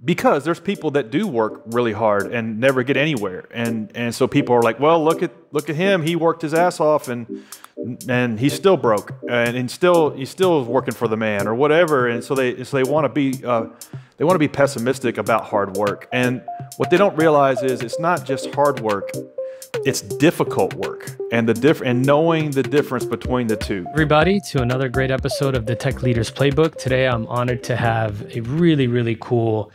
because there's people that do work really hard and never get anywhere, and so people are like, well, look at him, he worked his ass off and he's still broke, and he's still working for the man or whatever, and so they want to be pessimistic about hard work. And what they don't realize is it's not just hard work, it's difficult work, and knowing the difference between the two. Everybody, to another great episode of the Tech Leaders Playbook. Today I'm honored to have a really cool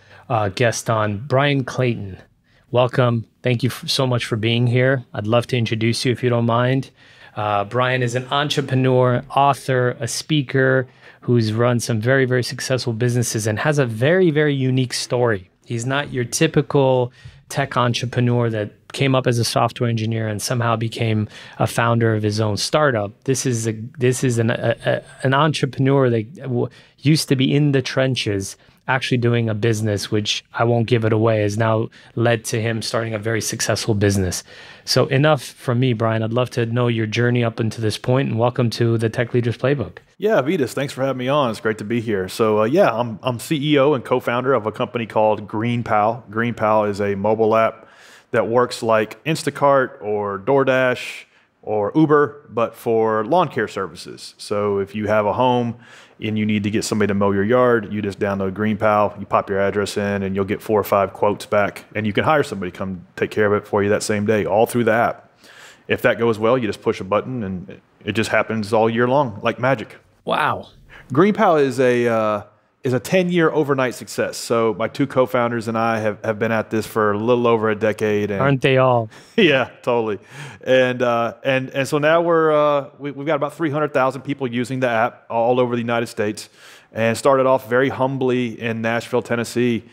guest on, Bryan Clayton. Welcome. Thank you so much for being here. I'd love to introduce you if you don't mind. Bryan is an entrepreneur, author, a speaker who's run some very successful businesses and has a very unique story. He's not your typical tech entrepreneur that came up as a software engineer and somehow became a founder of his own startup. This is an entrepreneur that used to be in the trenches, actually doing a business, which I won't give it away, has now led to him starting a very successful business. So enough from me, Bryan. I'd love to know your journey up until this point, and welcome to the Tech Leaders Playbook. Yeah, Avetis, thanks for having me on. It's great to be here. So I'm CEO and co-founder of a company called GreenPal. GreenPal is a mobile app that works like Instacart or DoorDash or Uber, but for lawn care services. So if you have a home and you need to get somebody to mow your yard, you just download GreenPal, you pop your address in, and you'll get 4 or 5 quotes back, and you can hire somebody to come take care of it for you that same day, all through the app. If that goes well, you just push a button, and it just happens all year long, like magic. Wow. GreenPal is a 10-year overnight success. So my 2 co-founders and I have been at this for a little over a decade. And aren't they all? Yeah, totally. And so now we've got about 300,000 people using the app all over the United States, and started off very humbly in Nashville, Tennessee,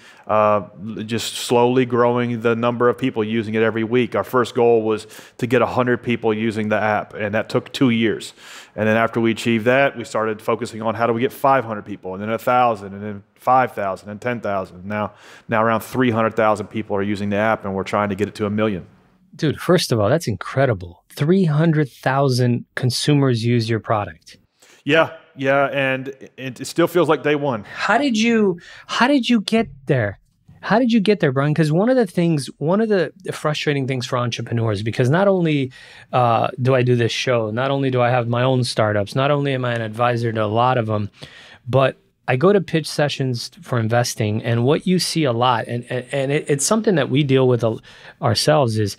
just slowly growing the number of people using it every week. Our first goal was to get 100 people using the app, and that took 2 years. And then after we achieved that, we started focusing on how do we get 500 people, and then 1,000, and then 5,000, and 10,000. Now around 300,000 people are using the app, and we're trying to get it to 1 million. Dude, first of all, that's incredible. 300,000 consumers use your product. Yeah, and it still feels like day one. How did you get there? How did you get there, Bryan? Because one of the frustrating things for entrepreneurs, because not only do I do this show, not only do I have my own startups, not only am I an advisor to a lot of them, but I go to pitch sessions for investing, and what you see a lot, and it's something that we deal with ourselves, is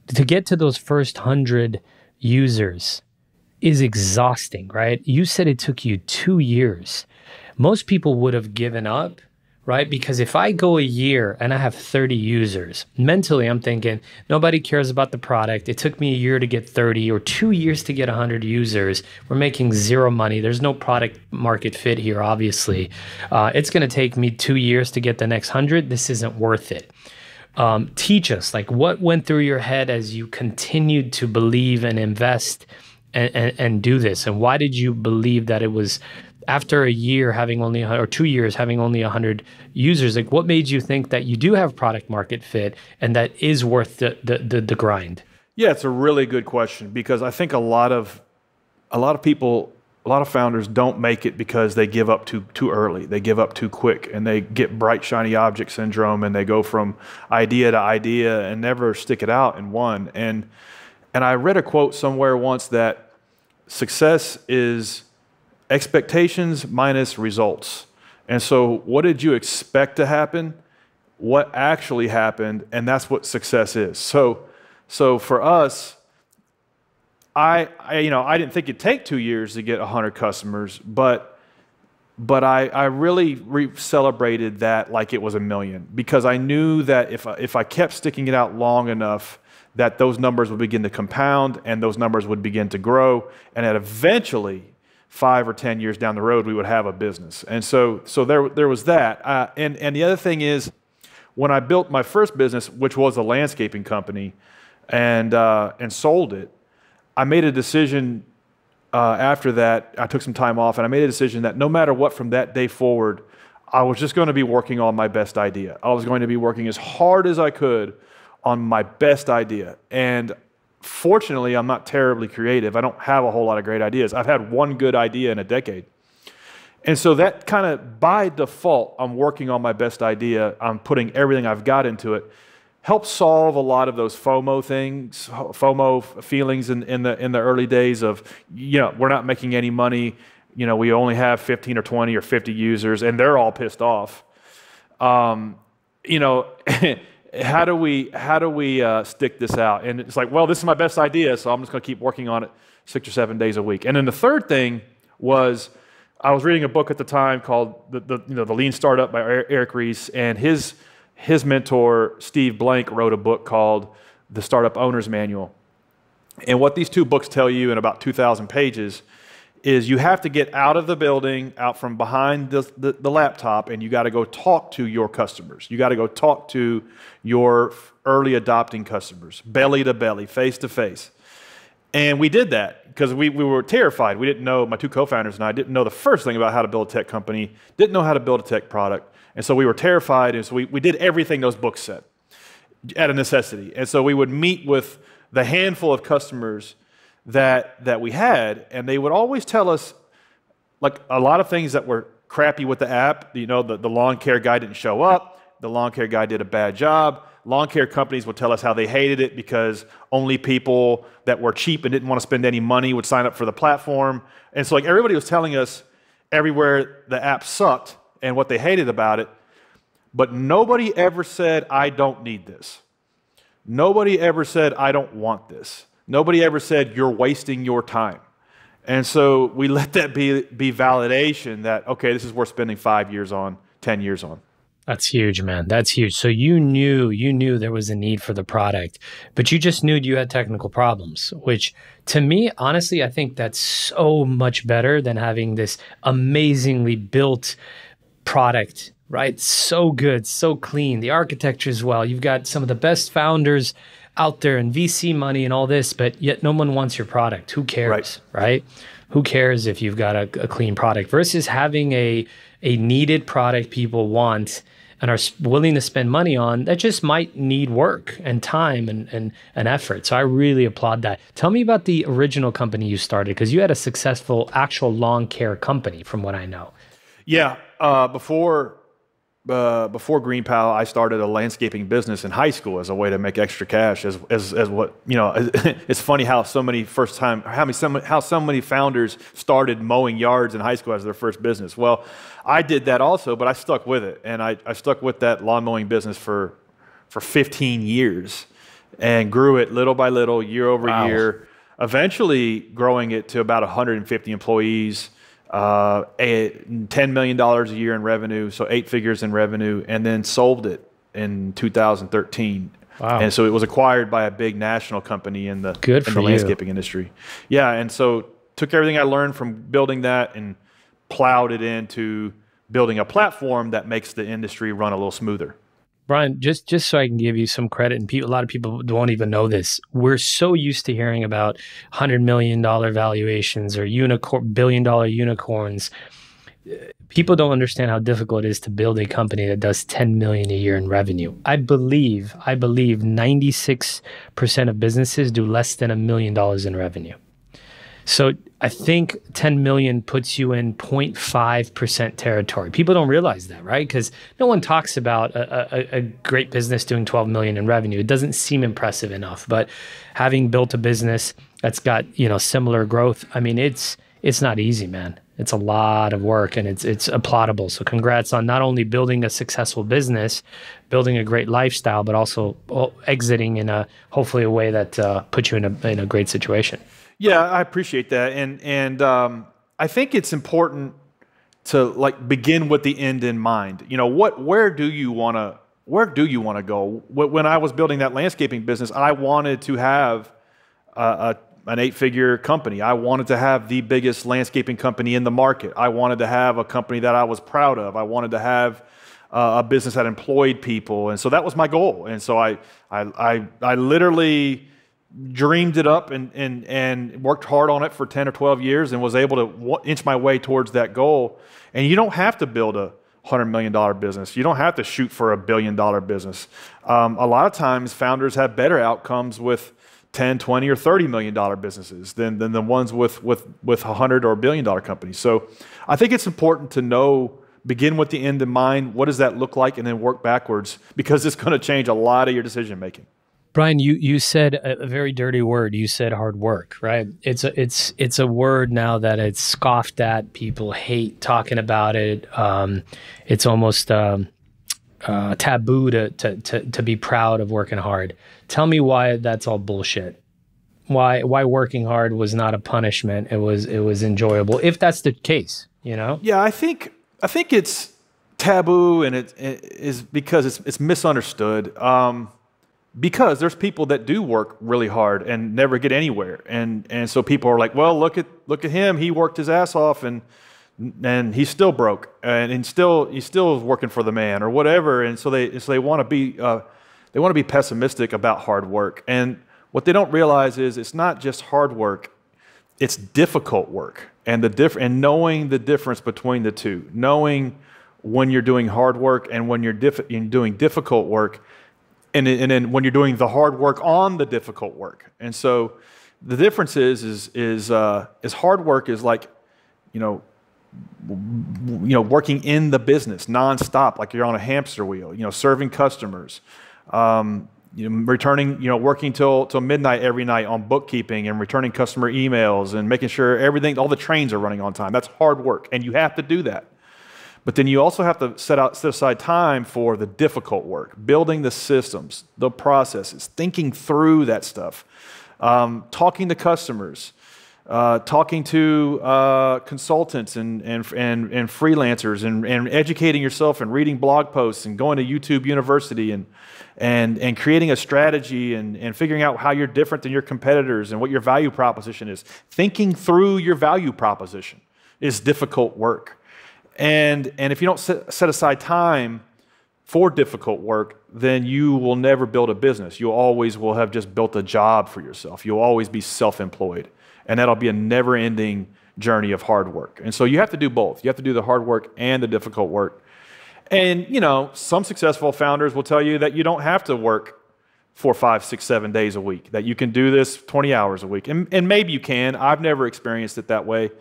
to get to those first 100 users is exhausting, right? You said it took you 2 years. Most people would have given up, right? Because if I go a year and I have 30 users, mentally I'm thinking, nobody cares about the product. It took me a year to get 30 or 2 years to get 100 users. We're making zero money. There's no product market fit here, obviously. It's going to take me 2 years to get the next 100. This isn't worth it. Teach us, like, what went through your head as you continued to believe and invest and do this? And why did you believe that it was, after a year having only, or 2 years having only 100 users, like, what made you think that you do have product market fit and that is worth the grind? Yeah, it's a really good question, because I think a lot of people, a lot of founders don't make it because they give up too early. They give up too quick, and they get bright shiny object syndrome, and they go from idea to idea and never stick it out in one. And I read a quote somewhere once that success is expectations minus results. And so what did you expect to happen? What actually happened? And that's what success is. So for us, I didn't think it'd take 2 years to get 100 customers, but I really celebrated that like it was 1 million, because I knew that if I kept sticking it out long enough, that those numbers would begin to compound, and those numbers would begin to grow, and that eventually 5 or 10 years down the road, we would have a business. And so there was that. And the other thing is, when I built my first business, which was a landscaping company, and sold it, I made a decision after that. I took some time off, and I made a decision that no matter what from that day forward, I was just going to be working on my best idea. I was going to be working as hard as I could on my best idea. And fortunately, I'm not terribly creative. I don't have a whole lot of great ideas. I've had one good idea in a decade. And so that kind of by default, I'm working on my best idea. I'm putting everything I've got into it. Helps solve a lot of those FOMO things, FOMO feelings in the early days of, we're not making any money. We only have 15 or 20 or 50 users, and they're all pissed off. How do we stick this out? And it's like, well, this is my best idea, so I'm just going to keep working on it 6 or 7 days a week. And then the third thing was, I was reading a book at the time called the Lean Startup by Eric Ries, and his mentor Steve Blank wrote a book called The Startup Owner's Manual. And what these two books tell you in about 2,000 pages is you have to get out of the building, out from behind the laptop, and you got to go talk to your customers. You got to go talk to your early adopting customers, belly to belly, face to face. And we did that because we were terrified. We didn't know, my two co-founders and I didn't know the first thing about how to build a tech company, didn't know how to build a tech product. And so we were terrified, and so we did everything those books said out of necessity. And so we would meet with the handful of customers that we had, and they would always tell us like a lot of things that were crappy with the app. The lawn care guy didn't show up. The lawn care guy did a bad job. Lawn care companies would tell us how they hated it because only people that were cheap and didn't want to spend any money would sign up for the platform. And so like everybody was telling us everywhere the app sucked and what they hated about it, but nobody ever said, I don't need this. Nobody ever said, I don't want this. Nobody ever said, you're wasting your time. And so we let that be validation that, okay, this is worth spending 5 years on, 10 years on. That's huge, man. That's huge. So you knew there was a need for the product, but you just knew you had technical problems, which to me, honestly, I think that's so much better than having this amazingly built product, right? So good, so clean. The architecture as well. You've got some of the best founders out there and VC money and all this, but yet no one wants your product. Who cares, right? Who cares if you've got a clean product versus having a needed product people want and are willing to spend money on that just might need work and time and effort. So I really applaud that. Tell me about the original company you started, because you had a successful actual lawn care company from what I know. Yeah, before GreenPal, I started a landscaping business in high school as a way to make extra cash. As what it's funny how so many founders started mowing yards in high school as their first business. Well, I did that also, but I stuck with it, and I stuck with that lawn mowing business for 15 years, and grew it little by little, year over year. Eventually, growing it to about 150 employees. $10 million a year in revenue, so 8 figures in revenue, and then sold it in 2013. Wow. And so it was acquired by a big national company in the landscaping industry. Yeah, and so took everything I learned from building that and plowed it into building a platform that makes the industry run a little smoother. Bryan, just so I can give you some credit, and a lot of people don't even know this, we're so used to hearing about $100 million valuations or billion-dollar unicorns. People don't understand how difficult it is to build a company that does $10 million a year in revenue. I believe 96% of businesses do less than $1 million in revenue. So I think 10 million puts you in 0.5% territory. People don't realize that, right? Because no one talks about a great business doing 12 million in revenue. It doesn't seem impressive enough. But having built a business that's got similar growth, I mean, it's not easy, man. It's a lot of work, and it's applaudable. So congrats on not only building a successful business, building a great lifestyle, but also exiting in hopefully a way that puts you in a great situation. Yeah, I appreciate that, and I think it's important to begin with the end in mind. Where do you want to go? When I was building that landscaping business, I wanted to have an 8-figure company. I wanted to have the biggest landscaping company in the market. I wanted to have a company that I was proud of. I wanted to have a business that employed people, and so that was my goal. And so I literally dreamed it up and worked hard on it for 10 or 12 years and was able to inch my way towards that goal. And you don't have to build a $100 million business. You don't have to shoot for $1 billion business. A lot of times founders have better outcomes with 10, 20, or $30 million businesses than the ones with $100 or $1 billion companies. So I think it's important to know, begin with the end in mind. What does that look like? And then work backwards, because it's going to change a lot of your decision making. Bryan, you said a very dirty word. You said hard work, right? It's a word now that it's scoffed at. People hate talking about it. It's almost taboo to be proud of working hard. Tell me why that's all bullshit. Why working hard was not a punishment. It was enjoyable, if that's the case, you know? Yeah, I think it's taboo, and it is because it's misunderstood. Because there's people that do work really hard and never get anywhere, and so people are like, well, look at him. He worked his ass off, and he's still broke, and he's still working for the man or whatever. And so they want to be pessimistic about hard work. And what they don't realize is it's not just hard work; it's difficult work, and and knowing the difference between the two, knowing when you're doing hard work and when you're doing difficult work. And then when you're doing the hard work on the difficult work. And so the difference is hard work is like, working in the business nonstop, like you're on a hamster wheel, serving customers, returning, working till midnight every night on bookkeeping and returning customer emails and making sure all the trains are running on time. That's hard work, and you have to do that. But then you also have to set aside time for the difficult work, building the systems, the processes, thinking through that stuff, talking to customers, talking to consultants and freelancers, and educating yourself and reading blog posts and going to YouTube University and creating a strategy and figuring out how you're different than your competitors and what your value proposition is. Thinking through your value proposition is difficult work. And if you don't set aside time for difficult work, then you will never build a business. You always will have just built a job for yourself. You'll always be self-employed. And that'll be a never-ending journey of hard work. And so you have to do both. You have to do the hard work and the difficult work. And, some successful founders will tell you that you don't have to work 4, 5, 6, 7 days a week, that you can do this 20 hours a week. And maybe you can. I've never experienced it that way.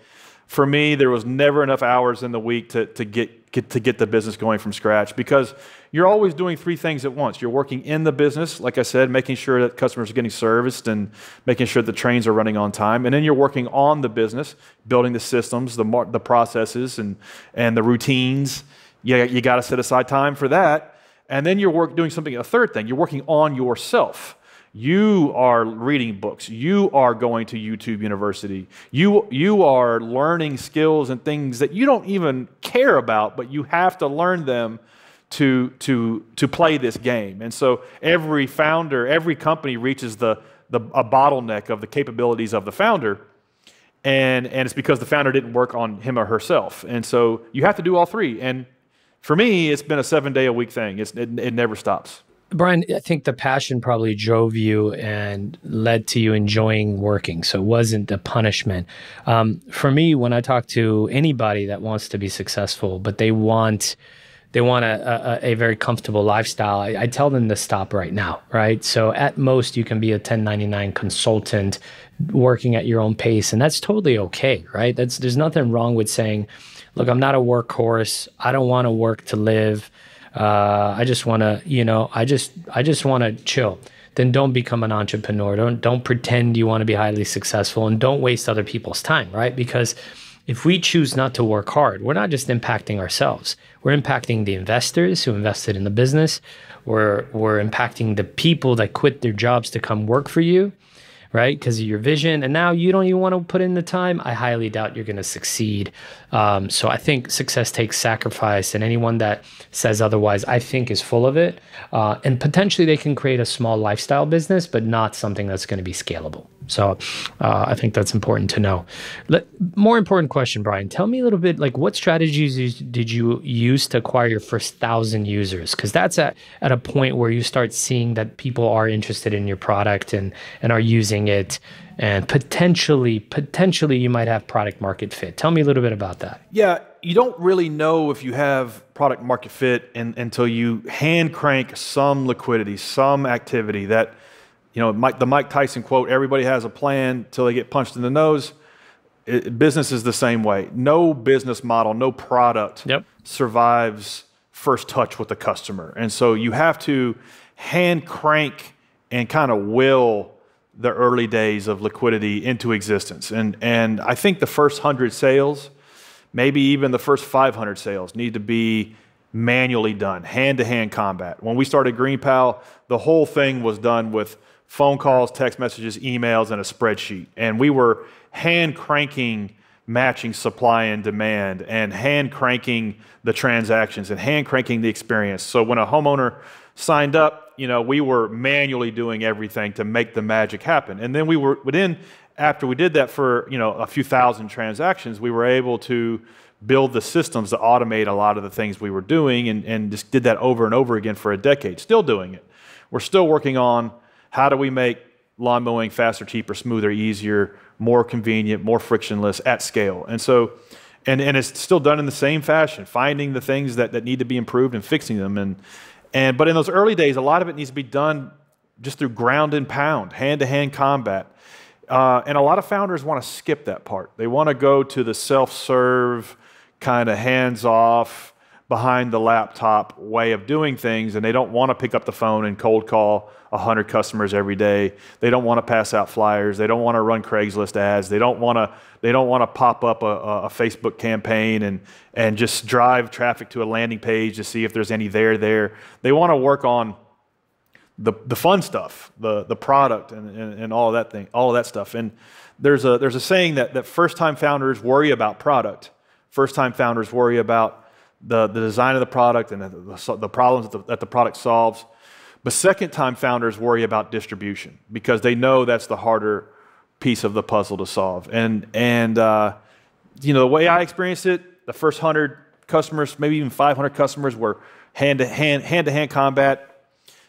For me, there was never enough hours in the week to get the business going from scratch, because you're always doing 3 things at once. You're working in the business, like I said, making sure that customers are getting serviced and making sure the trains are running on time. And then you're working on the business, building the systems, the processes, and the routines. You got to set aside time for that. And then you're doing a third thing. You're working on yourself. You are reading books. You are going to YouTube University. You are learning skills and things that you don't even care about, but you have to learn them to play this game. And so every founder, every company reaches a bottleneck of the capabilities of the founder, and it's because the founder didn't work on him or herself. And so you have to do all 3. And for me, it's been a 7-day-a-week thing. It never stops. Bryan, I think the passion probably drove you and led to you enjoying working. So it wasn't a punishment. For me, when I talk to anybody that wants to be successful, but they want a very comfortable lifestyle, I tell them to stop right now, right? So at most, you can be a 1099 consultant working at your own pace, and that's totally okay, right? There's nothing wrong with saying, look, I'm not a workhorse. I don't want to work to live. I just want to, I just want to chill. Then don't become an entrepreneur. Don't pretend you want to be highly successful, and don't waste other people's time, right? Because if we choose not to work hard, we're not just impacting ourselves. We're impacting the investors who invested in the business. We're impacting the people that quit their jobs to come work for you, right? Because of your vision. And now you don't even want to put in the time. I highly doubt you're going to succeed. So I think success takes sacrifice, and anyone that says otherwise, I think, is full of it. And potentially they can create a small lifestyle business, but not something that's going to be scalable. So I think that's important to know. More important question, Bryan, tell me a little bit, like, what strategies did you use to acquire your first 1,000 users? Because that's at a point where you start seeing that people are interested in your product and are using it, and potentially you might have product market fit. Tell me a little bit about that. Yeah, you don't really know if you have product market fit until you hand crank some liquidity, some activity that the Mike Tyson quote, everybody has a plan till they get punched in the nose. Business is the same way. No business model, no product survives first touch with the customer. And so you have to hand crank and kind of will the early days of liquidity into existence. And I think the first 100 sales, maybe even the first 500 sales, need to be manually done, hand-to-hand combat. When we started GreenPal, the whole thing was done with phone calls, text messages, emails, and a spreadsheet. And we were hand cranking matching supply and demand, and hand cranking the transactions, and hand cranking the experience. So when a homeowner signed up, we were manually doing everything to make the magic happen. And then after we did that for a few thousand transactions, we were able to build the systems to automate a lot of the things we were doing, and just did that over and over again for a decade. Still doing it. We're still working on how do we make lawn mowing faster, cheaper, smoother, easier, more convenient, more frictionless at scale. And so, and it's still done in the same fashion, finding the things that need to be improved and fixing them. But in those early days, a lot of it needs to be done just through ground and pound, hand-to-hand combat. And a lot of founders want to skip that part. They want to go to the self-serve, kind of hands-off, behind the laptop way of doing things, and they don't want to pick up the phone and cold call 100 customers every day. They don't want to pass out flyers. They don't want to run Craigslist ads. They don't want to pop up a Facebook campaign and just drive traffic to a landing page to see if there's any there. They want to work on the fun stuff, the product and all of that stuff. And there's a saying that first-time founders worry about product. First-time founders worry about the design of the product and the problems that the product solves. But second-time founders worry about distribution because they know that's the harder piece of the puzzle to solve. And the way I experienced it, the first 100 customers, maybe even 500 customers, were hand-to-hand combat.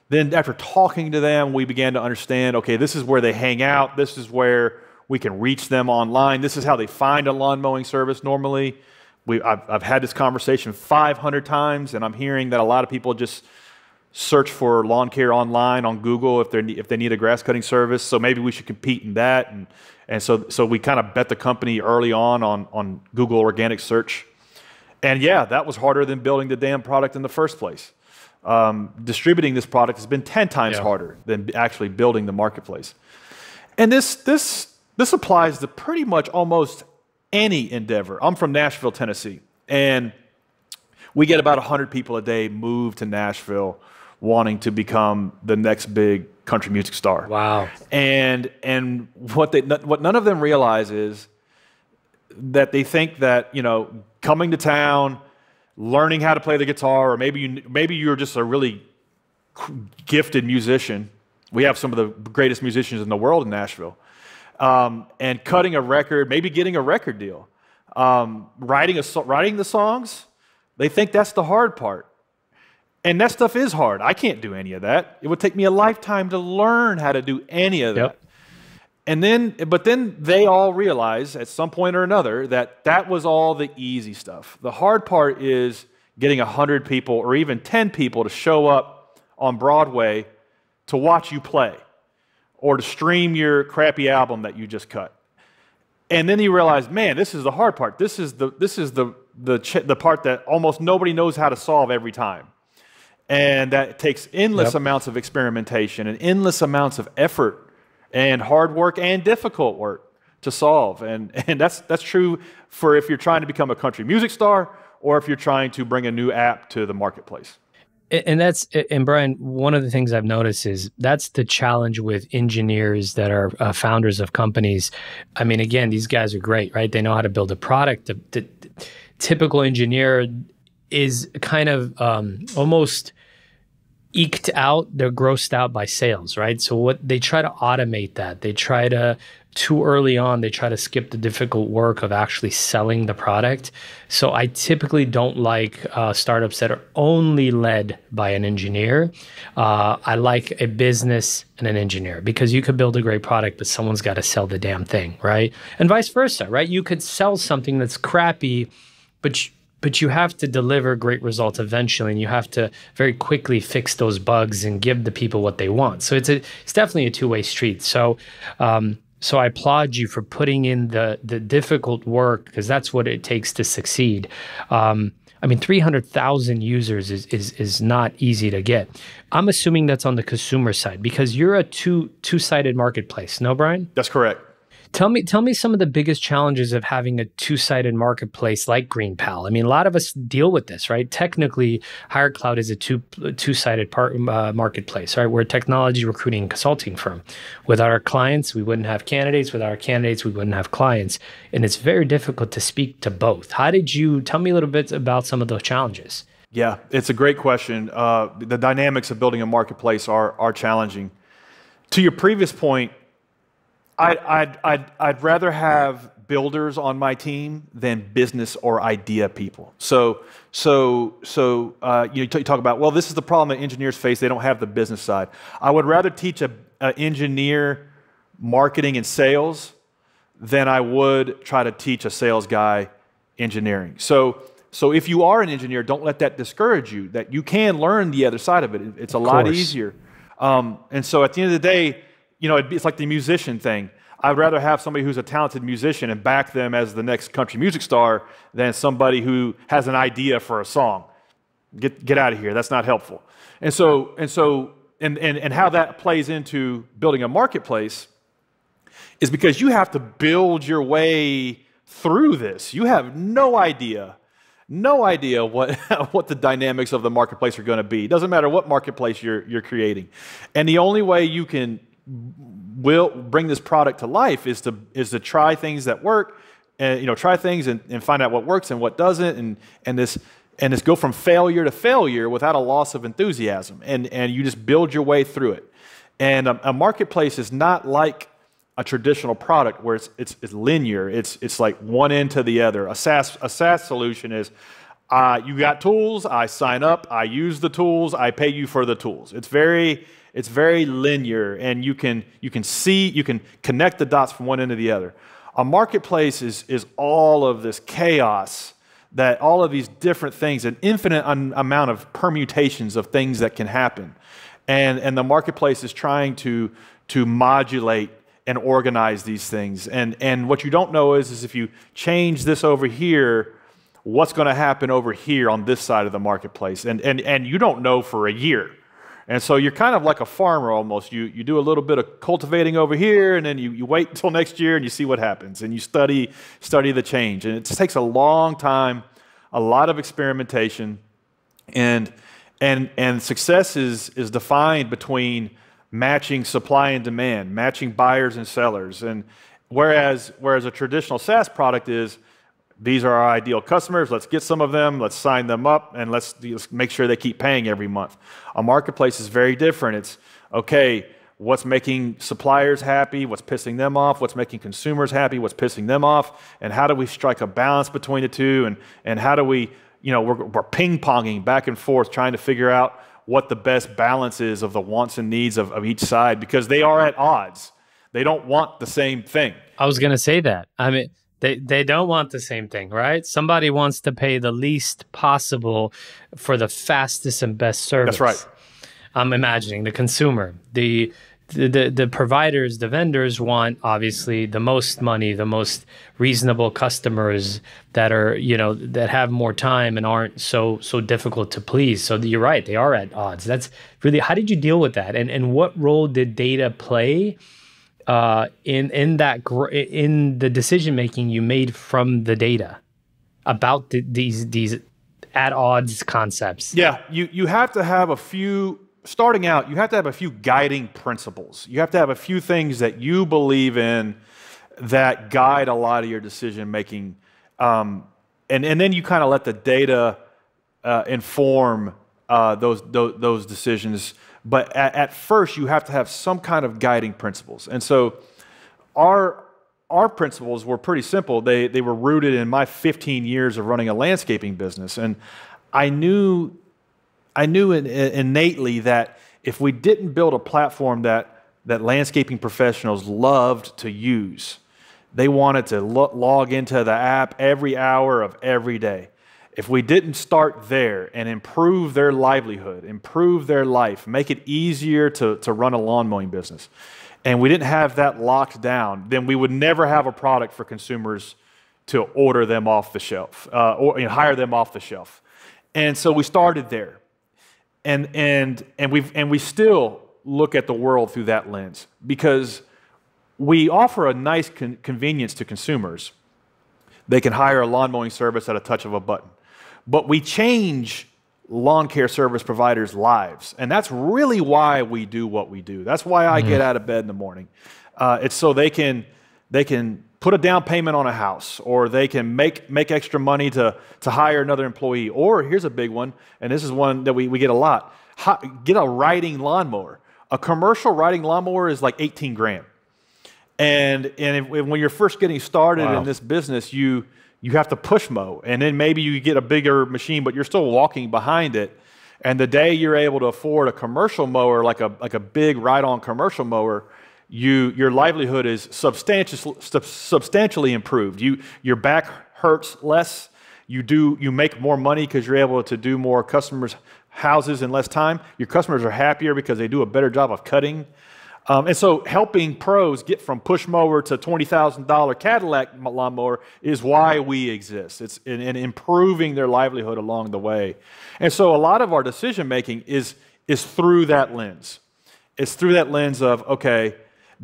Then after talking to them, we began to understand, okay, this is where they hang out. This is where we can reach them online. This is how they find a lawn mowing service normally. I've had this conversation 500 times, and I'm hearing that a lot of people just search for lawn care online on Google if they need a grass cutting service. So maybe we should compete in that. And so we kind of bet the company early on Google organic search. And yeah, that was harder than building the damn product in the first place. Distributing this product has been 10 times harder than actually building the marketplace. And this applies to pretty much almost any endeavor. I'm from Nashville, Tennessee, and we get about 100 people a day move to Nashville wanting to become the next big country music star. Wow. And what none of them realize is that they think that, coming to town, learning how to play the guitar, or maybe you're just a really gifted musician. We have some of the greatest musicians in the world in Nashville. And cutting a record, maybe getting a record deal, writing the songs, they think that's the hard part. And that stuff is hard. I can't do any of that. It would take me a lifetime to learn how to do any of that. But then they all realize at some point or another that was all the easy stuff. The hard part is getting 100 people or even 10 people to show up on Broadway to watch you play, or to stream your crappy album that you just cut. And then you realize, man, this is the hard part. This is the part that almost nobody knows how to solve every time. And that takes endless amounts of experimentation and endless amounts of effort and hard work and difficult work to solve. And that's true for if you're trying to become a country music star or if you're trying to bring a new app to the marketplace. And Bryan, one of the things I've noticed is that's the challenge with engineers that are founders of companies. I mean, again, these guys are great, right? They know how to build a product. The typical engineer is kind of almost eked out, they're grossed out by sales, right? So what they try to automate that. They try to, too early on, they try to skip the difficult work of actually selling the product. So I typically don't like startups that are only led by an engineer. I like a business and an engineer, because you could build a great product, but someone's got to sell the damn thing, right? And vice versa, right? You could sell something that's crappy, but but you have to deliver great results eventually, and you have to very quickly fix those bugs and give the people what they want. So it's definitely a two-way street. So so I applaud you for putting in the difficult work, because that's what it takes to succeed. I mean, 300,000 users is not easy to get. I'm assuming that's on the consumer side, because you're a two-sided marketplace. No, Bryan? That's correct. Tell me some of the biggest challenges of having a two-sided marketplace like GreenPal. I mean, a lot of us deal with this, right? Technically, HireCloud is a two-sided marketplace, right? We're a technology recruiting and consulting firm. Without our clients, we wouldn't have candidates. Without our candidates, we wouldn't have clients. And it's very difficult to speak to both. How did you tell me a little bit about some of those challenges? Yeah, it's a great question. The dynamics of building a marketplace are challenging. To your previous point, I'd rather have builders on my team than business or idea people. So you talk about, well, this is the problem that engineers face. They don't have the business side. I would rather teach an engineer marketing and sales than I would try to teach a sales guy engineering. So if you are an engineer, don't let that discourage you, that you can learn the other side of it. It's a lot easier. And so at the end of the day, it's like the musician thing. I'd rather have somebody who's a talented musician and back them as the next country music star than somebody who has an idea for a song. Get out of here. That's not helpful. And how that plays into building a marketplace is because you have to build your way through this. You have no idea what the dynamics of the marketplace are going to be. It doesn't matter what marketplace you're creating. And the only way you will bring this product to life is to try things that work, and try things and find out what works and what doesn't, and this go from failure to failure without a loss of enthusiasm, and you just build your way through it. And a marketplace is not like a traditional product where it's linear. It's like one end to the other. A SaaS solution is you got tools, I sign up, I use the tools, I pay you for the tools. It's very linear, and you can connect the dots from one end to the other. A marketplace is all of this chaos, that all of these different things, an infinite amount of permutations of things that can happen. And the marketplace is trying to modulate and organize these things. And what you don't know is if you change this over here, what's going to happen over here on this side of the marketplace. And you don't know for a year. And so you're kind of like a farmer almost. You do a little bit of cultivating over here, and then you wait until next year and you see what happens, and you study the change. And it just takes a long time, a lot of experimentation, and success is defined between matching supply and demand, matching buyers and sellers. And whereas a traditional SaaS product is, these are our ideal customers, let's get some of them, let's sign them up, and let's make sure they keep paying every month. A marketplace is very different. It's, okay, what's making suppliers happy, what's pissing them off, what's making consumers happy, what's pissing them off, and how do we strike a balance between the two, and how do we, we're ping-ponging back and forth trying to figure out what the best balance is of the wants and needs of each side, because they are at odds. They don't want the same thing. I was going to say that. I mean, They don't want the same thing, right? Somebody wants to pay the least possible for the fastest and best service. That's right. I'm imagining the consumer, the providers, the vendors want obviously the most money, the most reasonable customers that are, that have more time and aren't so difficult to please. So you're right, they are at odds. That's really, how did you deal with that? And what role did data play in the decision making you made from the data about these at odds concepts? Yeah, you have to have a few. Starting out, you have to have a few guiding principles. You have to have a few things that you believe in that guide a lot of your decision making, and then you kind of let the data inform those decisions. But at first, you have to have some kind of guiding principles. And so our principles were pretty simple. They were rooted in my 15 years of running a landscaping business. And I knew innately that if we didn't build a platform that landscaping professionals loved to use, they wanted to log into the app every hour of every day. if we didn't start there and improve their livelihood, improve their life, make it easier to run a lawn mowing business, and we didn't have that locked down, then we would never have a product for consumers to order them off the shelf or hire them off the shelf. And so we started there, and we still look at the world through that lens, because we offer a nice convenience to consumers. They can hire a lawn mowing service at a touch of a button. But we change lawn care service providers' lives. And that's really why we do what we do. That's why I get out of bed in the morning. It's so they can put a down payment on a house, or they can make extra money to hire another employee. Or here's a big one, and this is one that we get a lot. Get a riding lawnmower. A commercial riding lawnmower is like 18 grand. And when you're first getting started in this business, you have to push mow, and then maybe you get a bigger machine, but you're still walking behind it. And the day you're able to afford a commercial mower, like a big ride-on commercial mower, your livelihood is substantially improved. Your back hurts less. You make more money because you're able to do more customers' houses in less time. Your customers are happier because they do a better job of cutting. And so helping pros get from push mower to $20,000 Cadillac lawnmower is why we exist. It's in improving their livelihood along the way. And so a lot of our decision making is through that lens. It's through that lens of, okay,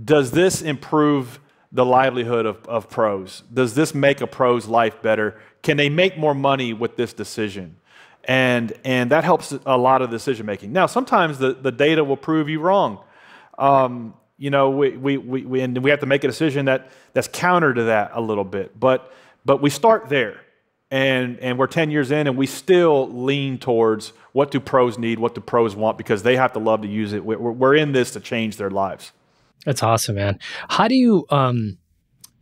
does this improve the livelihood of pros? Does this make a pro's life better? Can they make more money with this decision? And that helps a lot of decision making. Now, sometimes the data will prove you wrong. We have to make a decision that's counter to that a little bit. But we start there, and we're 10 years in, and we still lean towards what do pros need, what do pros want, because they have to love to use it. We're in this to change their lives. That's awesome, man. How do you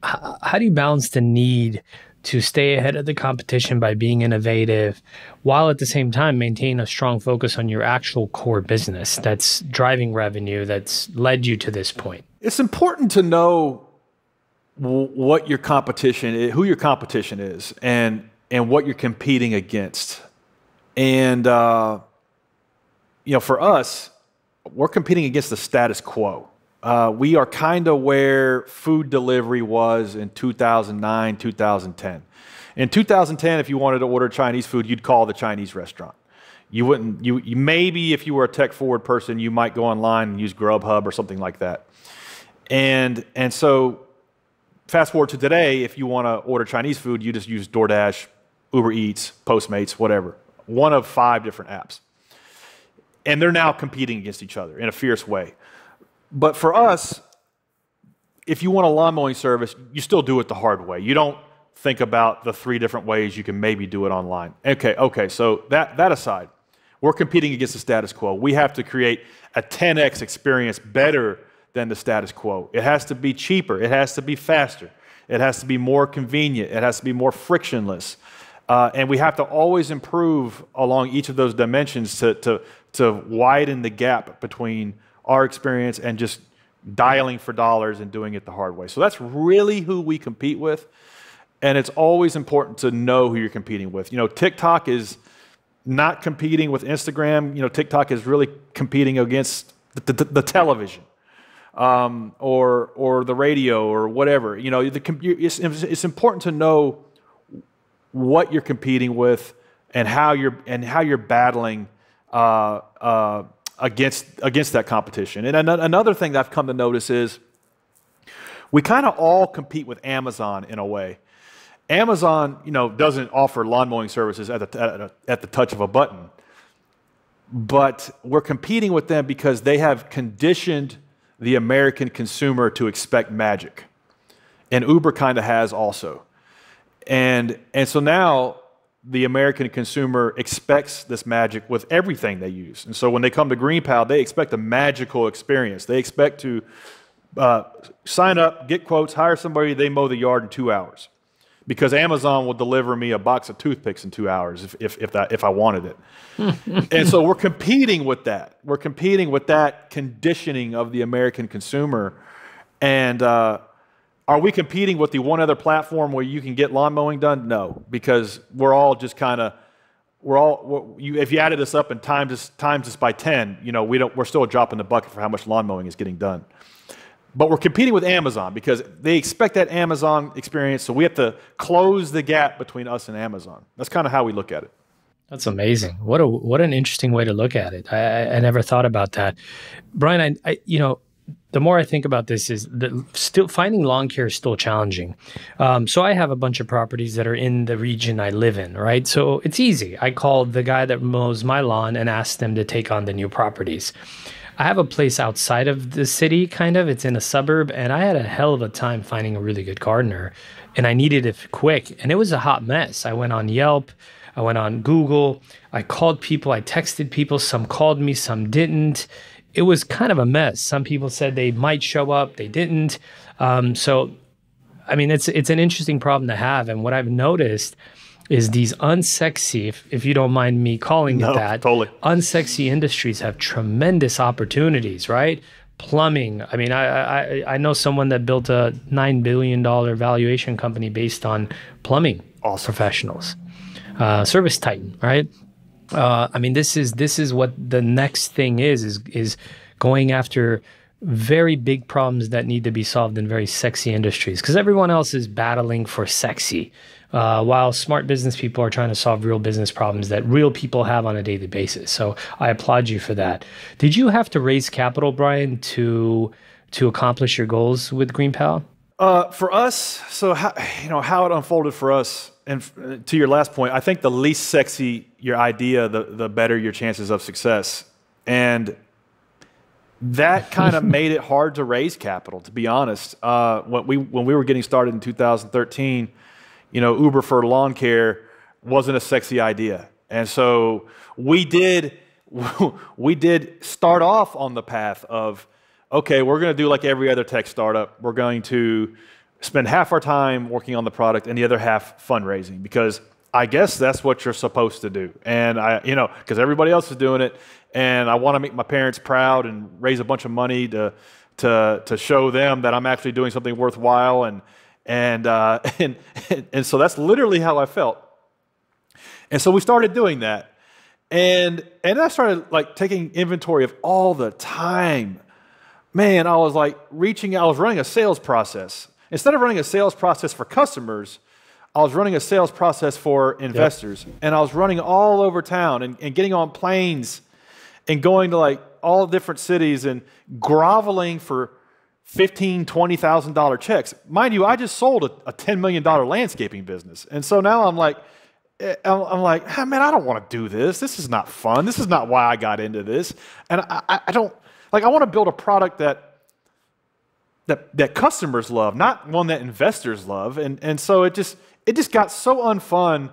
balance the need to stay ahead of the competition by being innovative, while at the same time maintain a strong focus on your actual core business that's driving revenue, that's led you to this point? It's important to know what your competition is, who your competition is, and what you're competing against. And for us, we're competing against the status quo. We are kind of where food delivery was in 2009, 2010. In 2010, if you wanted to order Chinese food, you'd call the Chinese restaurant. You wouldn't. You maybe if you were a tech-forward person, you might go online and use Grubhub or something like that. And so, fast forward to today, if you want to order Chinese food, you just use DoorDash, Uber Eats, Postmates, whatever. One of 5 different apps. And they're now competing against each other in a fierce way. But for us, if you want a lawn mowing service, you still do it the hard way. You don't think about the 3 different ways you can maybe do it online. Okay, so that aside, we're competing against the status quo. We have to create a 10x experience better than the status quo. It has to be cheaper. It has to be faster. It has to be more convenient. It has to be more frictionless. And we have to always improve along each of those dimensions to widen the gap between our experience and just dialing for dollars and doing it the hard way. So that's really who we compete with. And it's always important to know who you're competing with. TikTok is not competing with Instagram. TikTok is really competing against the television or the radio or whatever. It's important to know what you're competing with and how you're battling against that competition. And another thing that I've come to notice is we kind of all compete with Amazon in a way. Amazon, doesn't offer lawn mowing services at the touch of a button, but we're competing with them because they have conditioned the American consumer to expect magic, and Uber kind of has also, and so now the American consumer expects this magic with everything they use. And so when they come to GreenPal, they expect a magical experience. They expect to sign up, get quotes, hire somebody, they mow the yard in 2 hours. Because Amazon will deliver me a box of toothpicks in 2 hours if I wanted it. And so we're competing with that. We're competing with that conditioning of the American consumer. And are we competing with the one other platform where you can get lawn mowing done? No, because we're all just kind of if you added this up and times this by 10, we're still a drop in the bucket for how much lawn mowing is getting done. But we're competing with Amazon because they expect that Amazon experience, so we have to close the gap between us and Amazon. That's kind of how we look at it. That's amazing. What an interesting way to look at it. I never thought about that. Bryan, the more I think about this is still finding lawn care is still challenging. So I have a bunch of properties that are in the region I live in, right? So it's easy. I call the guy that mows my lawn and ask them to take on the new properties. I have a place outside of the city, kind of. It's in a suburb, and I had a hell of a time finding a really good gardener, and I needed it quick, and it was a hot mess. I went on Yelp. I went on Google. I called people. I texted people. Some called me, some didn't. It was kind of a mess. Some people said they might show up. They didn't. So, I mean, it's an interesting problem to have. And what I've noticed is these unsexy, if you don't mind me calling it that, totally. Unsexy industries have tremendous opportunities, right? Plumbing. I mean, I know someone that built a $9 billion valuation company based on plumbing professionals. Service Titan, right? I mean, this is what the next thing is going after very big problems that need to be solved in very sexy industries, because everyone else is battling for sexy, while smart business people are trying to solve real business problems that real people have on a daily basis. So I applaud you for that. Did you have to raise capital, Bryan, to accomplish your goals with GreenPal? For us, so how it unfolded for us, and to your last point, I think the least sexy your idea, the better your chances of success. And that kind of made it hard to raise capital, to be honest. When we were getting started in 2013, Uber for lawn care wasn't a sexy idea. And so we did start off on the path of, okay, we're going to do like every other tech startup. We're going to spend half our time working on the product and the other half fundraising, because I guess that's what you're supposed to do. And because everybody else is doing it, and I want to make my parents proud and raise a bunch of money to show them that I'm actually doing something worthwhile. And so that's literally how I felt. And so we started doing that. And I started like taking inventory of all the time. Man, I was running a sales process. Instead of running a sales process for customers, I was running a sales process for investors. Yep. And I was running all over town and getting on planes and going to like all different cities and groveling for $15,000, $20,000 checks. Mind you, I just sold a $10 million landscaping business. And so now I'm like, man, I don't want to do this. This is not fun. This is not why I got into this. And I don't, I want to build a product that customers love, not one that investors love. And so it just got so unfun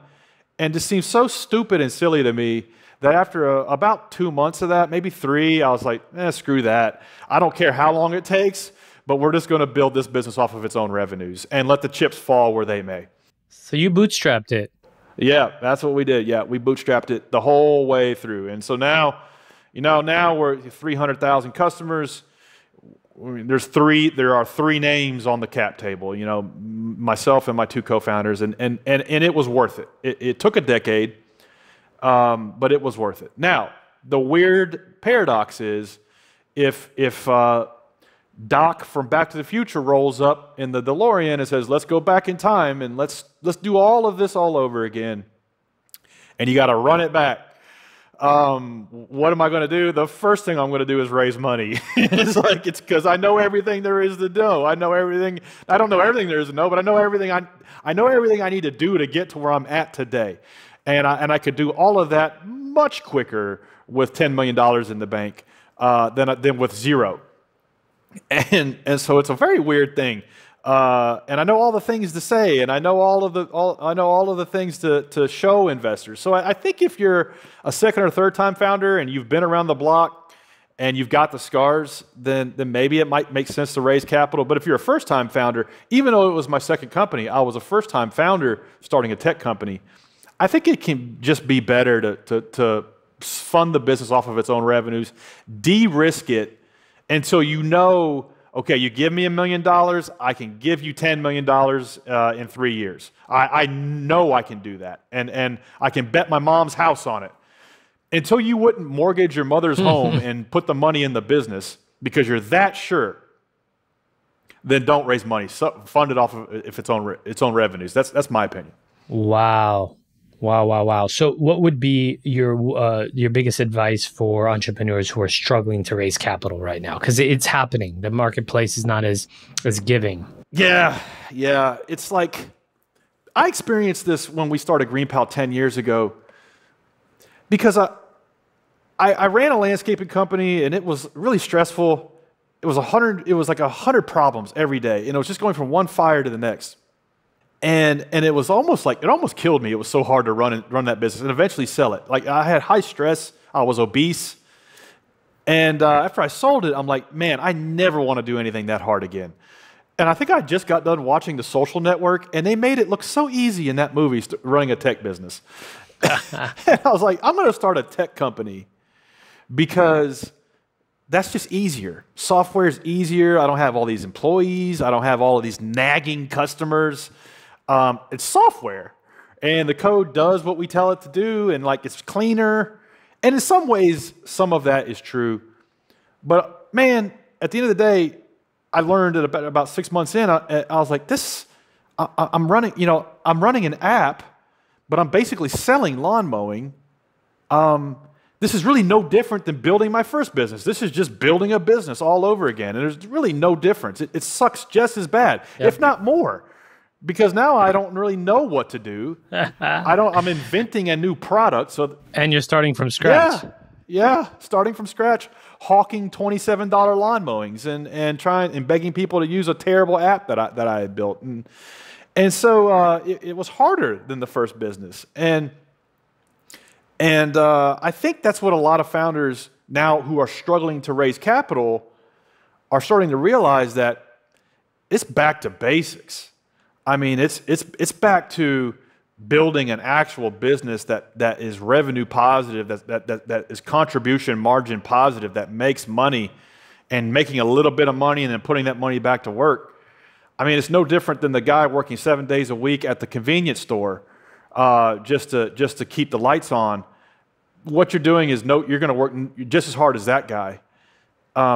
and just seemed so stupid and silly to me that after about 2 months of that, maybe 3, I was like, screw that. I don't care how long it takes, but we're just going to build this business off of its own revenues and let the chips fall where they may. So you bootstrapped it. Yeah, that's what we did. Yeah, we bootstrapped it the whole way through. And so now we're 300,000 customers. There are 3 names on the cap table, myself and my 2 co-founders, and it was worth it. It took a decade, but it was worth it. Now, the weird paradox is if Doc from Back to the Future rolls up in the DeLorean and says, let's go back in time and let's do all of this all over again, and you got to run it back. What am I going to do? The first thing I'm going to do is raise money. It's because I know everything there is to know. I know everything. I don't know everything there is to know, but I know everything. I know everything I need to do to get to where I'm at today, and I could do all of that much quicker with $10 million in the bank than with 0. And so it's a very weird thing. And I know all the things to say, and I know all of the things to show investors. So I think if you're a second or third time founder and you've been around the block and you've got the scars, then maybe it might make sense to raise capital. But if you're a first time founder, even though it was my second company, I was a first time founder starting a tech company, I think it can just be better to fund the business off of its own revenues, de-risk it until okay, you give me $1 million, I can give you $10 million in 3 years. I know I can do that. And I can bet my mom's house on it. Until you wouldn't mortgage your mother's home and put the money in the business because you're that sure, then don't raise money. So fund it off of its own revenues. That's my opinion. Wow. So what would be your biggest advice for entrepreneurs who are struggling to raise capital right now? Because it's happening. The marketplace is not as giving. Yeah. It's like, I experienced this when we started GreenPal 10 years ago because I ran a landscaping company and it was really stressful. It was like 100 problems every day. And it was just going from one fire to the next. And it was almost killed me. It was so hard to run that business and eventually sell it. Like, I had high stress. I was obese. And after I sold it, I'm like, man, I never want to do anything that hard again. And I think I just got done watching The Social Network, and they made it look so easy in that movie, running a tech business. And I was like, I'm going to start a tech company because that's just easier. Software is easier. I don't have all these employees. I don't have all of these nagging customers. It's software, and the code does what we tell it to do, and like it's cleaner. And in some ways, some of that is true. But man, at the end of the day, I learned at about 6 months in, I was like, I'm running an app, but I'm basically selling lawn mowing. This is really no different than building my first business. This is just building a business all over again, and there's really no difference. It sucks just as bad, if not more. Because now I don't really know what to do. I'm inventing a new product. And you're starting from scratch. Yeah, starting from scratch, hawking $27 lawn mowings and begging people to use a terrible app that I had built. And so it was harder than the first business. And I think that's what a lot of founders now who are struggling to raise capital are starting to realize, that it's back to basics. I mean, it's back to building an actual business that is revenue positive, that is contribution margin positive, that makes money, and making a little bit of money and then putting that money back to work. I mean, it's no different than the guy working 7 days a week at the convenience store just to keep the lights on. What you're doing is you're going to work just as hard as that guy,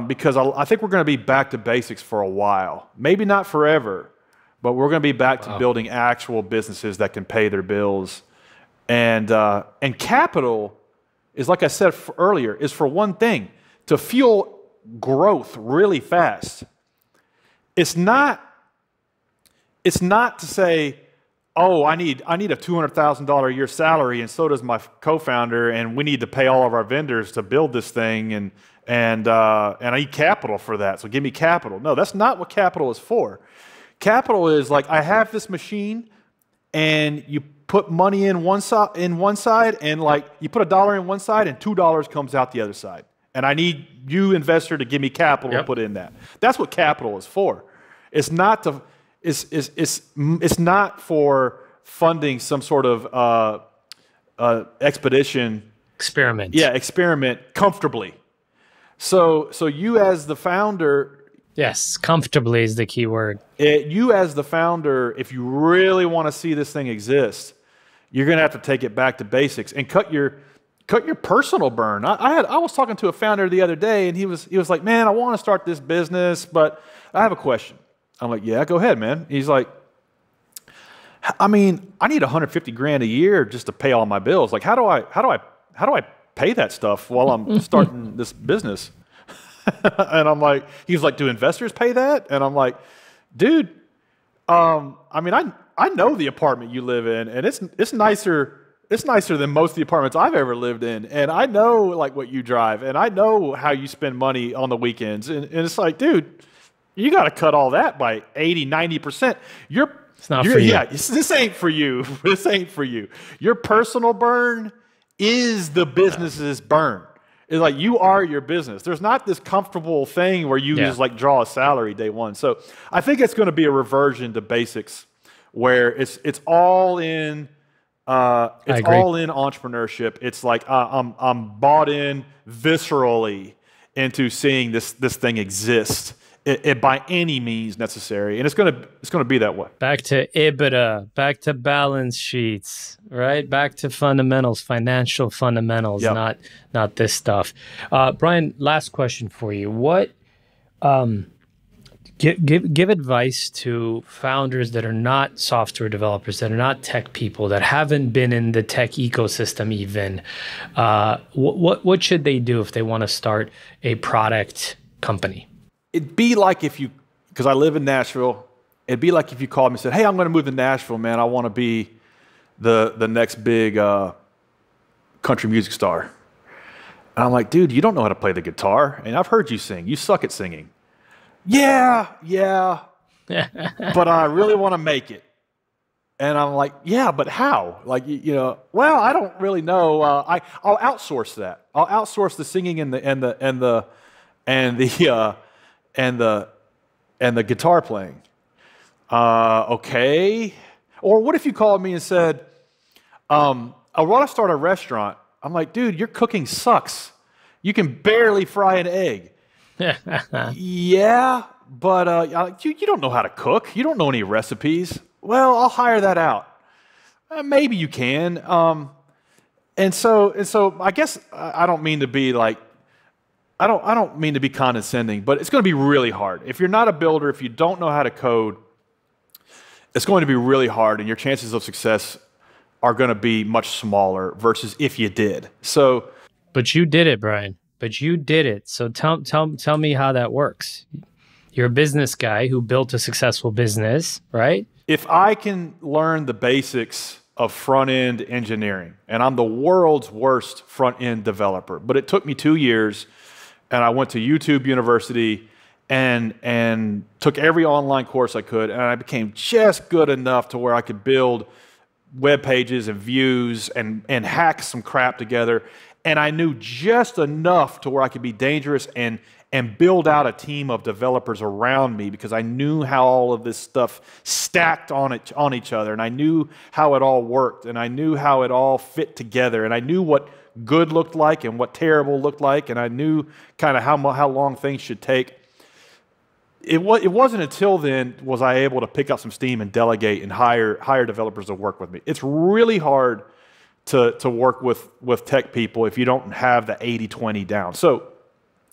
because I think we're going to be back to basics for a while. Maybe not forever. But we're going to be back to building actual businesses that can pay their bills. And capital is, like I said earlier, is for one thing, to fuel growth really fast. It's not to say, oh, I need a $200,000 a year salary, and so does my co-founder, and we need to pay all of our vendors to build this thing, and I need capital for that, so give me capital. No, that's not what capital is for. Capital is like, I have this machine, and you put money in one side, and like you put $1 in one side, and $2 comes out the other side. And I need you, investor, to give me capital to put in that. That's what capital is for. It's not to. It's not for funding some sort of expedition. Experiment. Yeah, experiment comfortably. So you as the founder. Yes, comfortably is the key word. You as the founder, if you really want to see this thing exist, you're going to have to take it back to basics and cut your personal burn. I was talking to a founder the other day, and he was like, man, I want to start this business, but I have a question. I'm like, yeah, go ahead, man. He's like, I mean, I need $150,000 a year just to pay all my bills. Like, how do I pay that stuff while I'm starting this business? And I'm like, he was like, do investors pay that? And I'm like, dude, I mean, I know the apartment you live in, and it's nicer. It's nicer than most of the apartments I've ever lived in. And I know like what you drive, and I know how you spend money on the weekends. And it's like, dude, you got to cut all that by 80, 90%. It's not for you. Yeah, this ain't for you. This ain't for you. Your personal burn is the business's burn. It's like, you are your business. There's not this comfortable thing where you just like draw a salary day one. So I think it's going to be a reversion to basics, where it's all in. It's all in entrepreneurship. It's like I'm bought in viscerally into seeing this thing exist by any means necessary, and it's gonna be that way. Back to EBITDA, back to balance sheets, right? Back to fundamentals, financial fundamentals, Yep. not this stuff. Bryan, last question for you. What give advice to founders that are not software developers, that are not tech people, that haven't been in the tech ecosystem even. What should they do if they want to start a product company? It'd be like because I live in Nashville, it'd be like if you called me and said, hey, I'm going to move to Nashville, man. I want to be the next big country music star. And I'm like, dude, you don't know how to play the guitar. And I've heard you sing. You suck at singing. Yeah, but I really want to make it. And I'm like, yeah, but how? Like, well, I don't really know. I'll outsource that. I'll outsource the singing and the guitar playing. Okay. Or what if you called me and said, I want to start a restaurant. I'm like, dude, your cooking sucks. You can barely fry an egg. Yeah, but you don't know how to cook. You don't know any recipes. Well, I'll hire that out. Maybe you can. And so I guess I don't mean to be like, I don't mean to be condescending, but it's going to be really hard. If you're not a builder, if you don't know how to code, it's going to be really hard, and your chances of success are going to be much smaller versus if you did. So, but you did it, Bryan. But you did it. So tell me how that works. You're a business guy who built a successful business, right? If I can learn the basics of front-end engineering, and I'm the world's worst front-end developer, but it took me 2 years, and I went to YouTube University and took every online course I could, and I became just good enough to where I could build web pages and views and hack some crap together. And I knew just enough to where I could be dangerous and build out a team of developers around me, because I knew how all of this stuff stacked on each other, and I knew how it all worked, and I knew how it all fit together, and I knew what good looked like and what terrible looked like, and I knew kind of how long things should take. It wasn't until then was I able to pick up some steam and delegate and hire developers to work with me. It's really hard to work with tech people if you don't have the 80-20 down. So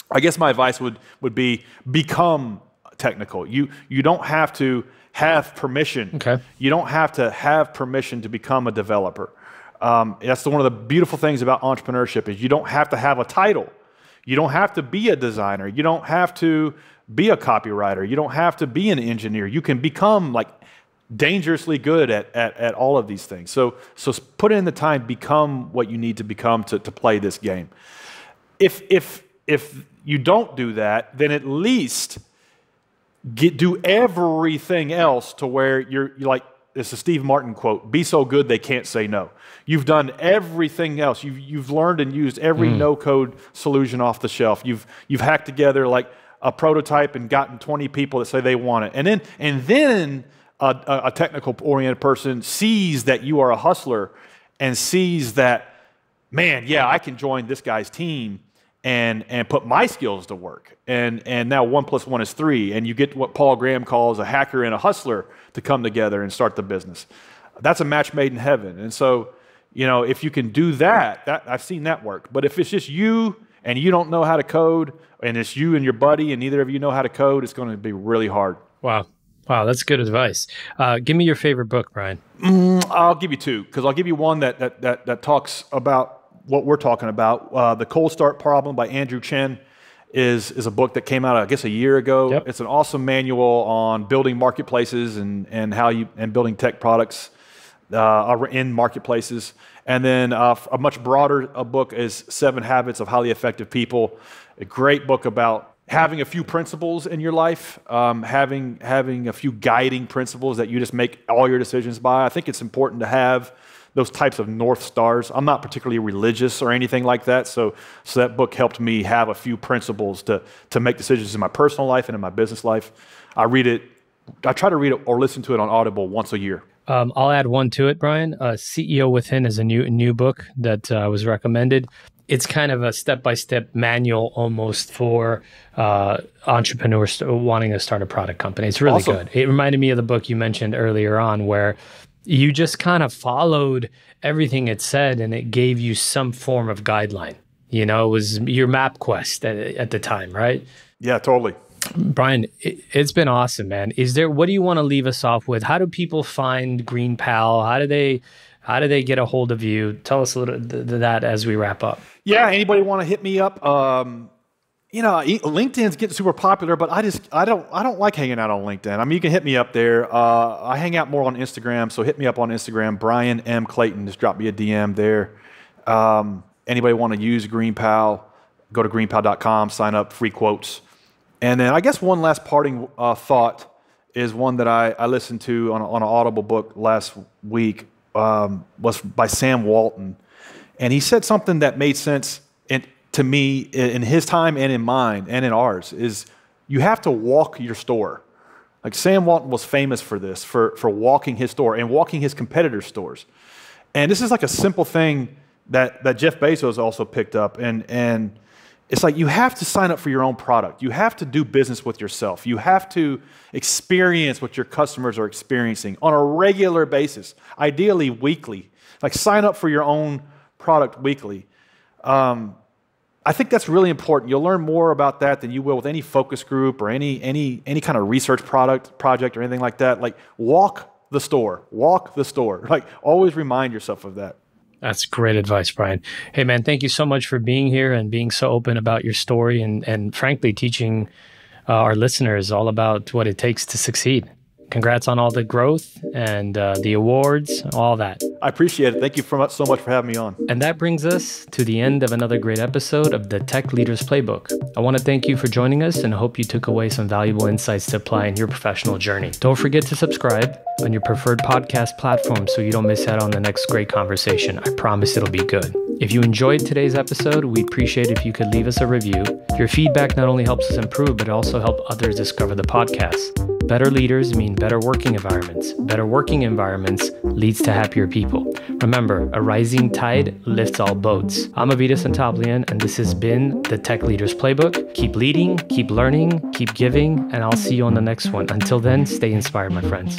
I guess my advice would be become technical. You don't have to have permission. Okay. You don't have to have permission to become a developer. That's one of the beautiful things about entrepreneurship is you don't have to have a title. You don't have to be a designer. You don't have to be a copywriter. You don't have to be an engineer. You can become like dangerously good at all of these things. So put in the time, become what you need to become to play this game. If you don't do that, then at least do everything else to where you're like, it's a Steve Martin quote, be so good they can't say no. You've done everything else. You've learned and used every no-code solution off the shelf. You've hacked together like a prototype and gotten 20 people that say they want it. And then a technical-oriented person sees that you are a hustler and sees that, man, yeah, I can join this guy's team and put my skills to work. And now 1 + 1 is 3, and you get what Paul Graham calls a hacker and a hustler to come together and start the business. That's a match made in heaven. And so, if you can do that I've seen that work. But if it's just you and you don't know how to code, and it's you and your buddy, and neither of you know how to code, it's going to be really hard. Wow, that's good advice. Give me your favorite book, Bryan. I'll give you two, because I'll give you one that talks about what we're talking about. The Cold Start Problem by Andrew Chen is a book that came out, I guess, a year ago. Yep. It's an awesome manual on building marketplaces and building tech products in marketplaces. And then a much broader book is 7 Habits of Highly Effective People. A great book about having a few principles in your life, having a few guiding principles that you just make all your decisions by. I think it's important to have those types of North Stars. I'm not particularly religious or anything like that, so that book helped me have a few principles to make decisions in my personal life and in my business life. I try to read it or listen to it on Audible once a year. I'll add one to it, Bryan. CEO Within is a new book that was recommended. it's kind of a step-by-step manual almost for entrepreneurs wanting to start a product company. It's really good. It reminded me of the book you mentioned earlier on, where you just kind of followed everything it said and it gave you some form of guideline. You know, it was your MapQuest at the time, right? Yeah, totally. Bryan, it's been awesome, man. What do you want to leave us off with? How do people find GreenPal? How do they get a hold of you? Tell us a little that as we wrap up. Yeah, anybody want to hit me up? You know, LinkedIn's getting super popular, but I don't like hanging out on LinkedIn. I mean, you can hit me up there. I hang out more on Instagram, so hit me up on Instagram, Bryan M. Clayton. Just drop me a DM there. Anybody want to use GreenPal, go to greenpal.com, sign up, free quotes. And then I guess one last parting thought is one that I listened to on an Audible book last week, was by Sam Walton. And he said something that made sense to me in his time and in mine and in ours, is you have to walk your store. Like Sam Walton was famous for this, for walking his store and walking his competitors' stores. And this is like a simple thing that Jeff Bezos also picked up. And it's like you have to sign up for your own product. You have to do business with yourself. You have to experience what your customers are experiencing on a regular basis, ideally weekly. Like sign up for your own product weekly. I think that's really important. You'll learn more about that than you will with any focus group or any kind of research project or anything like that. Like walk the store. Like always remind yourself of that. That's great advice, Bryan. Hey, man, thank you so much for being here and being so open about your story and frankly, teaching our listeners all about what it takes to succeed. Congrats on all the growth and the awards, all that. I appreciate it. Thank you so much for having me on. And that brings us to the end of another great episode of the Tech Leaders Playbook. I want to thank you for joining us and hope you took away some valuable insights to apply in your professional journey. Don't forget to subscribe on your preferred podcast platform so you don't miss out on the next great conversation. I promise it'll be good. If you enjoyed today's episode, we'd appreciate if you could leave us a review. Your feedback not only helps us improve, but it also helps others discover the podcast. Better leaders mean better working environments. Better working environments leads to happier people. Remember, a rising tide lifts all boats. I'm Avetis, and this has been the Tech Leaders Playbook. Keep leading, keep learning, keep giving, and I'll see you on the next one. Until then, stay inspired, my friends.